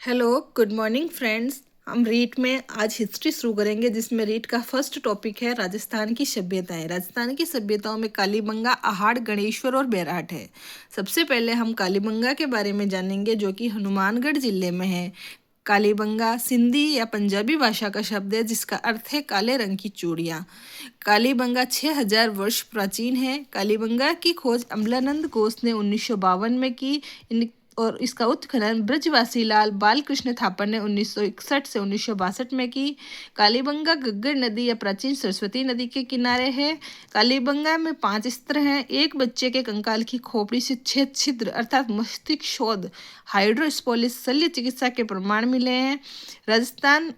Hello, good morning friends. हम रीट में आज हिस्ट्री शुरू करेंगे, जिसमें रीट का फर्स्ट टॉपिक है राजस्थान की सभ्यताएं। राजस्थान की सभ्यताओं में कालीबंगा, अहाड़, गणेश्वर और बेराट है। सबसे पहले हम कालीबंगा के बारे में जानेंगे, जो कि हनुमानगढ़ जिले में है। कालीबंगा सिंधी या पंजाबी भाषा का शब्द है, जिसका अर्थ है काले रंग की चूड़ियाँ। कालीबंगा 6000 वर्ष प्राचीन है। कालीबंगा की खोज अमलानंद घोष ने 1952 में की। और इसका उत्खनन ब्रजवासी लाल बालकृष्ण थापर ने 1961 से 1962 में की। कालीबंगा गग्गर नदी या प्राचीन सरस्वती नदी के किनारे है। कालीबंगा में 5 स्तर हैं। एक बच्चे के कंकाल की खोपड़ी से 6 छिद्र अर्थात मस्तिष्क शोध हाइड्रोस्पोलिस शल्य चिकित्सा के प्रमाण मिले हैं। राजस्थान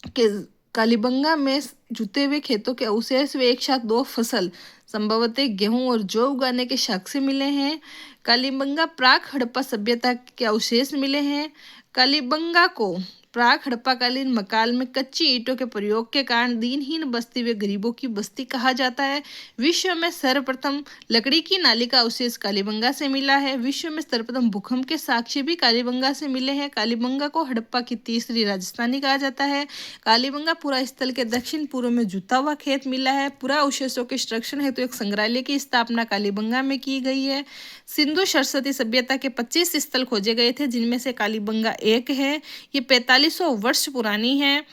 के कालीबंगा में जुते हुए खेतों के अवशेष व एक साथ 2 फसल संभवतः गेहूं और जौ उगाने के साक्ष्य मिले हैं। कालीबंगा प्राक हड़प्पा सभ्यता के अवशेष मिले हैं। कालीबंगा को प्राक हड़प्पाकालीन मकाल में कच्ची ईंटों के प्रयोग के कारण दीनहीन बस्ती व गरीबों की बस्ती कहा जाता है। विश्व में सर्वप्रथम लकड़ी की नाली का अवशेष कालीबंगा से मिला है। विश्व में सर्वप्रथम भूकंप के साक्ष्य भी कालीबंगा से मिले हैं। कालीबंगा को हड़प्पा की तीसरी राजधानी कहा जाता है। कालीबंगा पुरा स्थल के दक्षिण पूर्व में जुता हुआ खेत मिला है। पुरा अवशेषों के संरक्षण हेतु एक संग्रहालय की स्थापना कालीबंगा में की गई है। सिंधु सरस्वती सभ्यता के 25 स्थल खोजे गए थे, जिनमें से कालीबंगा एक है। ये 4500 वर्ष पुरानी है।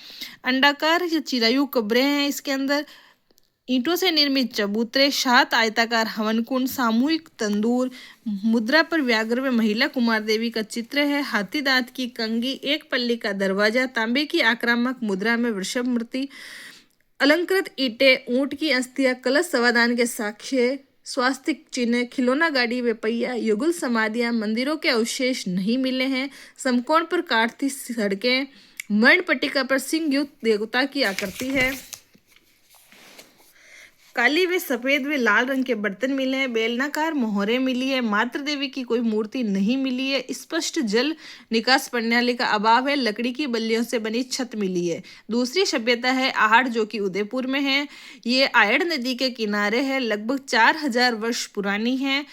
अंडाकार या चिरायु कब्रें हैं। इसके अंदर ईंटों से निर्मित चबूतरे, 7 आयताकार हवन कुंड, सामूहिक तंदूर, मुद्रा पर व्याघ्र में महिला कुमार देवी का चित्र है। हाथी दांत की कंगी, एक पल्ली का दरवाजा, तांबे की आक्रामक मुद्रा में वृषभ मूर्ति, अलंकृत ईंटें, ऊंट की अस्थियां, कलश समाधान के साक्ष्य, स्वास्तिक चिन्ह, खिलौना गाड़ी व पहिया, युगल समाधियां, मंदिरों के अवशेष नहीं मिले हैं। समकोण पर काटती सड़कें, मर्ण पट्टिका पर सिंह युक्त देवता की आकृति है। काली व सफेद व लाल रंग के बर्तन मिले हैं। बेलनाकार मोहरें मिली है। मातृ देवी की कोई मूर्ति नहीं मिली है। स्पष्ट जल निकास प्रणाली का अभाव है। लकड़ी की बल्लियों से बनी छत मिली है। दूसरी सभ्यता है आहड़, जो कि उदयपुर में है। ये आयड़ नदी के किनारे है। लगभग 4000 वर्ष पुरानी है।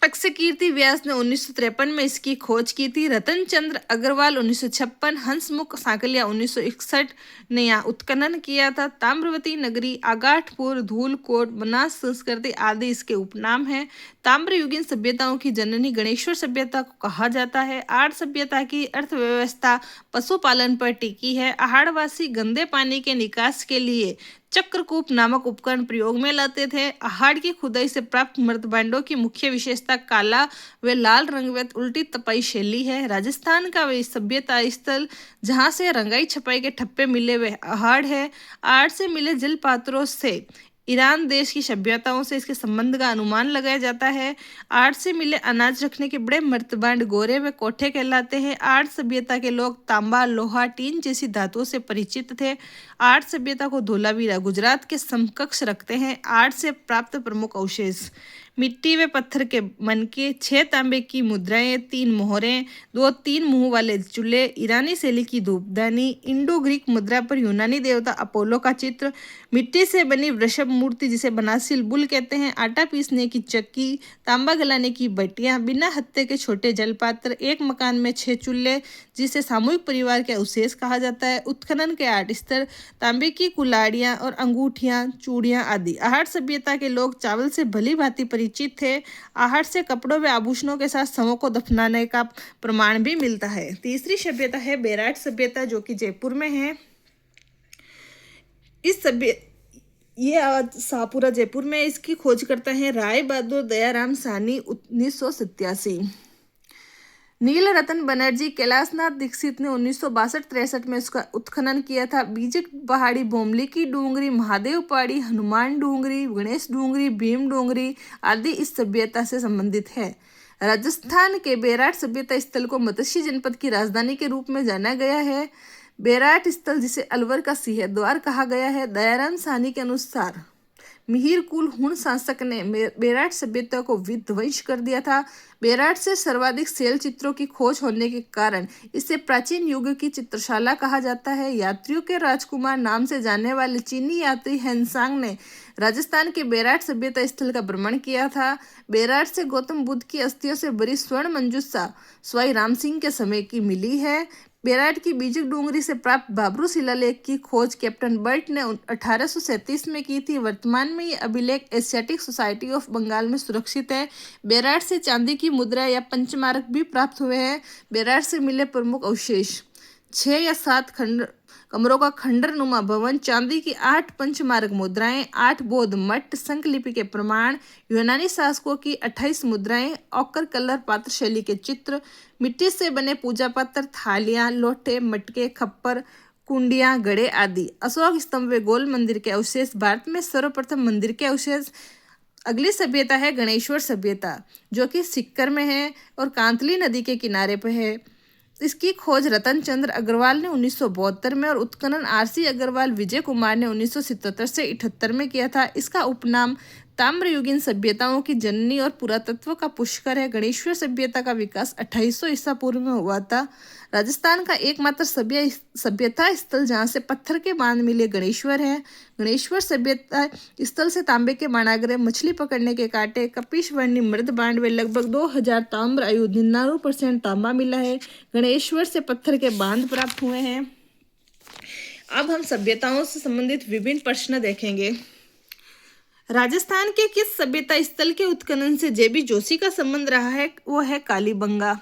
अक्षकीर्ति व्यास ने 1953 में इसकी खोज की थी। रतन चंद्र अग्रवाल 1956, हंसमुख सांकलिया 1961 ने यहाँ उत्खनन किया था। ताम्रवती नगरी, आगाठपुर, धूलकोट, बनास संस्कृति आदि इसके उपनाम हैं। ताम्रयुगीन सभ्यताओं की जननी गणेश्वर सभ्यता को कहा जाता है। आड़ सभ्यता की अर्थव्यवस्था पशुपालन पर टिकी है। आहाड़वासी गंदे पानी के निकास के लिए चक्रकूप नामक उपकरण प्रयोग में लाते थे। आहाड़ की खुदाई से प्राप्त मृतभांडों की मुख्य विशेषता काला व लाल रंग व उल्टी तपाई शैली है। राजस्थान का वे सभ्यता स्थल जहाँ से रंगाई छपाई के ठप्पे मिले वे आहाड़ है। आहाड़ से मिले जल पात्रों से ईरान देश की सभ्यताओं से इसके संबंध का अनुमान लगाया जाता है। आड़ से मिले अनाज रखने के बड़े मर्तबांड गोरे व कोठे कहलाते हैं। आड़ सभ्यता के लोग तांबा, लोहा, टीन जैसी धातुओं से परिचित थे। आड़ सभ्यता को धोलावीरा गुजरात के समकक्ष रखते हैं। आड़ से प्राप्त प्रमुख अवशेष मिट्टी व पत्थर के मनके, 6 तांबे की मुद्राएं, 3 मोहरें, 2 3 मुंह वाले चूल्हे, ईरानी शैली की धूपदानी, इंडो ग्रीक मुद्रा पर यूनानी देवता अपोलो का चित्र, मिट्टी से बनी वृषभ मूर्ति जिसे बनासिल बुल कहते हैं, आटा पीसने की चक्की, तांबा गलाने की बटियां, बिना हत्थे के छोटे जलपात्र, एक मकान में 6 चूल्हे जिसे सामूहिक परिवार के अवशेष कहा जाता है। उत्खनन के 8 स्तर, तांबे की कुल्हाड़ियां और अंगूठियां, चूड़ियां आदि। आहड़ सभ्यता के लोग चावल से भली भांति परिचित थे। आहड़ से कपड़ों व आभूषणों के साथ शवों को दफनाने का प्रमाण भी मिलता है। तीसरी सभ्यता है बेराट सभ्यता, जो कि जयपुर में है। इस सभ्य ये शाहपुरा जयपुर में इसकी खोज करता है राय बहादुर दयाराम साहनी 1987। नील रतन बनर्जी, कैलाशनाथ दीक्षित ने 1962-63 में इसका उत्खनन किया था। बीजक पहाड़ी, बोमली की डूंगरी, महादेव पहाड़ी, हनुमान डूंगरी, गणेश डूंगरी, भीम डूंगरी आदि इस सभ्यता से संबंधित है। राजस्थान के बेराट सभ्यता स्थल को मत्स्य जनपद की राजधानी के रूप में जाना गया है। बेराट स्थल, जिसे अलवर का सिंहद्वार कहा गया है, दयाराम साहनी के अनुसार मिहिर कुल हुण शासक ने बेराट सभ्यता को विध्वंस कर दिया था। बेराट से सर्वाधिक शैल चित्रों की खोज होने के कारण इसे प्राचीन युग की चित्रशाला कहा जाता है। यात्रियों के राजकुमार नाम से जाने वाले चीनी यात्री हेनसांग ने राजस्थान के बेराट सभ्यता स्थल का भ्रमण किया था। बेराट से गौतम बुद्ध की अस्थियों से भरी स्वर्ण मंजूषा स्वाई राम सिंह के समय की मिली है। बेराट की बीजक डूंगरी से प्राप्त भाब्रू शिलालेख की खोज कैप्टन बर्ट ने 1837 में की थी। वर्तमान में ये अभिलेख एशियाटिक सोसाइटी ऑफ बंगाल में सुरक्षित है। बेराट से चांदी की मुद्रा या पंचमार्क भी प्राप्त हुए हैं। बेराट से मिले प्रमुख अवशेष 6 या 7 कमरों का खंडर नुमा भवन, चांदी की 8 पंचमार्क मुद्राएं, 8 बौद्ध मठ, संकलिपि के प्रमाण, यूनानी शासकों की 28 मुद्राएं, ऑकर कलर पात्र शैली के चित्र, मिट्टी से बने पूजा पात्र, थालियां, लोटे, मटके, खप्पर, कुंडियां, घड़े आदि, अशोक स्तंभ व गोल मंदिर के अवशेष। भारत में सर्वप्रथम मंदिर के अवशेष। अगली सभ्यता है गणेश्वर सभ्यता, जो कि सिक्कर में है और कांतली नदी के किनारे पर है। इसकी खोज रतन चंद्र अग्रवाल ने 1972 में और उत्खनन आरसी अग्रवाल विजय कुमार ने 1977 से 78 में किया था। इसका उपनाम ताम्रयुगीन सभ्यताओं की जननी और पुरातत्व का पुष्कर है। गणेश्वर सभ्यता का विकास 2800 ईसा पूर्व में हुआ था। राजस्थान का एकमात्र सभ्यता स्थल जहाँ से पत्थर के बांध मिले गणेश्वर है। गणेश्वर सभ्यता स्थल से तांबे के बाणाग्रह, मछली पकड़ने के कांटे, कपिशवर्णी मृद बांड व लगभग 2000 ताम्र आयु 99% तांबा मिला है। गणेश्वर से पत्थर के बांध प्राप्त हुए हैं। अब हम सभ्यताओं से संबंधित विभिन्न प्रश्न देखेंगे। राजस्थान के किस सभ्यता स्थल के उत्खनन से जेबी जोशी का संबंध रहा है? वो है कालीबंगा।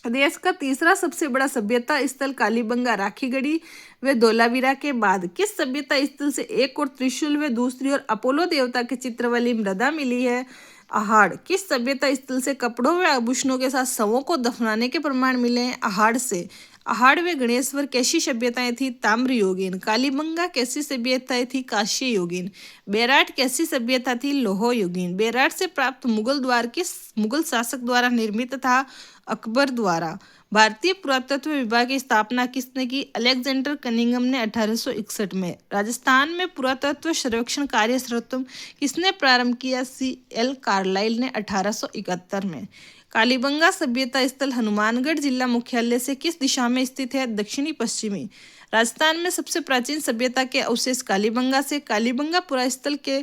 देश का तीसरा सबसे बड़ा सभ्यता स्थल कालीबंगा राखीगढ़ी व धोलावीरा के बाद किस सभ्यता स्थल से एक और त्रिशूल व दूसरी ओर अपोलो देवता के चित्र वाली मृदा मिली है? अहाड़। किस सभ्यता स्थल से कपड़ों व आभूषणों के साथ शवों को दफनाने के प्रमाण मिले हैं? अहाड़ से। अहाड़ व गणेश्वर कैसी सभ्यताएं थी? ताम्रयुगीन। कालीबंगा कैसी सभ्यताएं थी? कांस्य युगीन। बेराट कैसी सभ्यता थी? लोह युगीन। बेराट से प्राप्त मुगल द्वार किस मुगल शासक द्वारा निर्मित था? अकबर द्वारा। भारतीय पुरातत्व विभाग की स्थापना किसने की? अलेक्जेंडर कनिंघम ने 1861 में। राजस्थान में पुरातत्व सर्वेक्षण कार्य सर्वप्रथम किसने प्रारंभ किया? CL कार्लाइल ने 1871 में। कालीबंगा सभ्यता स्थल हनुमानगढ़ जिला मुख्यालय से किस दिशा में स्थित है? दक्षिणी पश्चिमी। राजस्थान में सबसे प्राचीन सभ्यता के अवशेष कालीबंगा से। कालीबंगा पुरास्थल के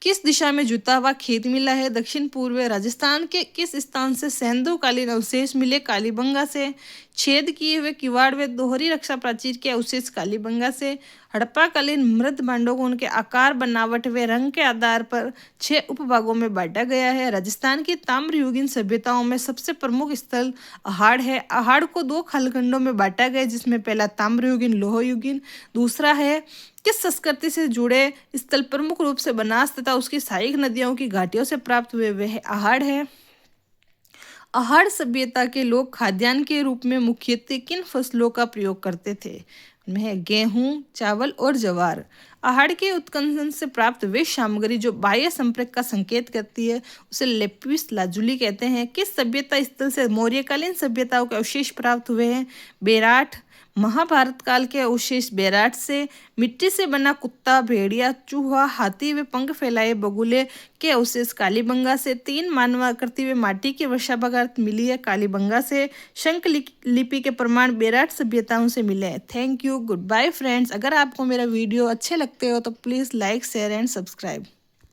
किस दिशा में जुता हुआ खेत मिला है? दक्षिण पूर्व। राजस्थान के किस स्थान से सैंधवकालीन अवशेष मिले? कालीबंगा से। छेद किए हुए किवाड़ व दोहरी रक्षा प्राचीर के अवशेष कालीबंगा से। हड़प्पाकालीन मृद भांडों को उनके आकार, बनावट व रंग के आधार पर 6 उपभागों में बांटा गया है। राजस्थान की ताम्रयुगीन सभ्यताओं में सबसे प्रमुख स्थल अहाड़ है। अहाड़ को 2 कालखंडों में बांटा गया, जिसमें पहला ताम्रयुगीन लोह युगीन, दूसरा है किस संस्कृति से जुड़े स्थल प्रमुख रूप से बनास तथा उसकी सहायक नदियों की घाटियों से प्राप्त हुए वह अहाड़ है। अहाड़ सभ्यता के लोग खाद्यान्न के रूप में मुख्यतः किन फसलों का प्रयोग करते थे? उनमें है गेहूं, चावल और ज्वार। अहाड़ के उत्खनन से प्राप्त वे सामग्री जो बाह्य संपर्क का संकेत करती है उसे लेपिस लाजुली कहते हैं। किस सभ्यता स्थल से मौर्यकालीन सभ्यताओं के अवशेष प्राप्त हुए हैं? बेराट। महाभारत काल के अवशेष बेराट से। मिट्टी से बना कुत्ता, भेड़िया, चूहा, हाथी व पंख फैलाए बगुले के अवशेष कालीबंगा से। 3 मानवाकृति व माटी की वर्षाभगात मिली है कालीबंगा से। शंख लिपि के प्रमाण बेराट सभ्यताओं से मिले हैं। Thank you, good bye friends. अगर आपको मेरा वीडियो अच्छे लगते हो तो please like, share and subscribe.